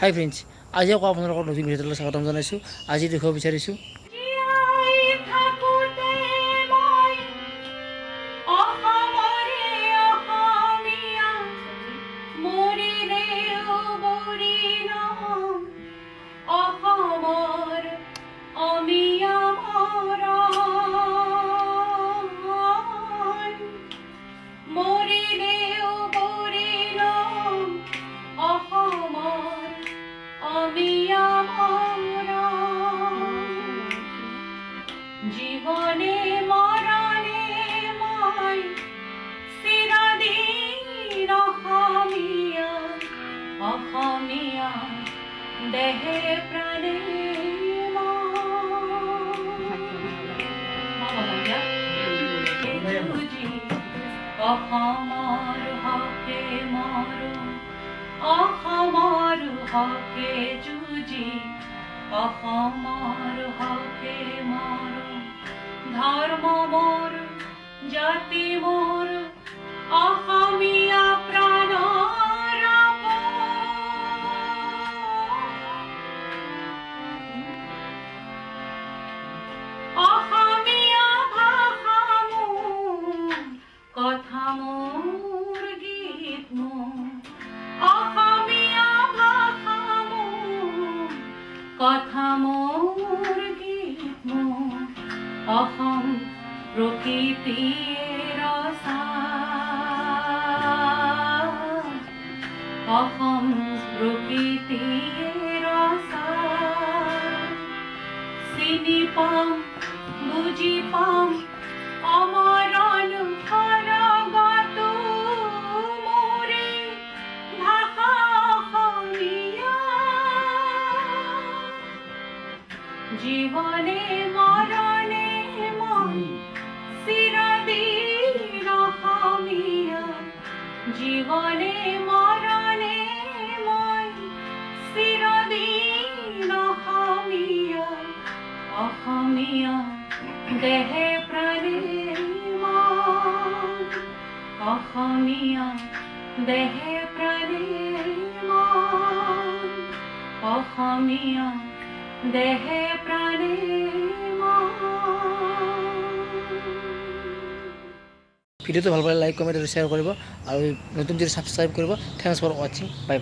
হাই friends, আজি আকৌ আপোনালোকৰ নতুন ভিডিঅ'লৈ স্বাগতম জনাইছোঁ। আজি দেখুৱাব বিচাৰিছোঁ জীবনে মৰণে মই চিৰদিন অসমীয়া অসমীয়া দেহে প্ৰাণে অসমৰ হকে মৰো অসমৰ হকে যুঁজি অসমৰ হকে মৰো ধৰ্ম মোৰ জাতি মোৰ অসমীয়া প্ৰাণৰ অসমীয়া ভাষা মোৰ কথা মোৰ গীত মোৰ অসমীয়া ভাষা মোৰ কথা মোৰ গীত মোৰ অসম প্ৰকৃতিৰ সাৰ অসম প্ৰকৃতিৰ সাৰ চিনি পাম বুজি পাম অমৰণ সৰগতো মোৰে ভাষা অসমীয়া জীবনে মৰণে মই চিৰদিন অসমীয়া জীবনে মৰণে মই চিৰদিন অসমীয়া অসমীয়া দেহে প্ৰাণে মই অসমীয়া দেহে প্ৰাণে মই অসমীয়া দেহে প্ৰাণে ভিডিঅ'টো ভাল পালে লাইক কমেণ্ট আৰু শ্বেয়াৰ কৰিব আৰু নতুন যদি ছাবস্ক্ৰাইব কৰিব। থেংকছ ফৰ ৱাচিং, বাই বাই।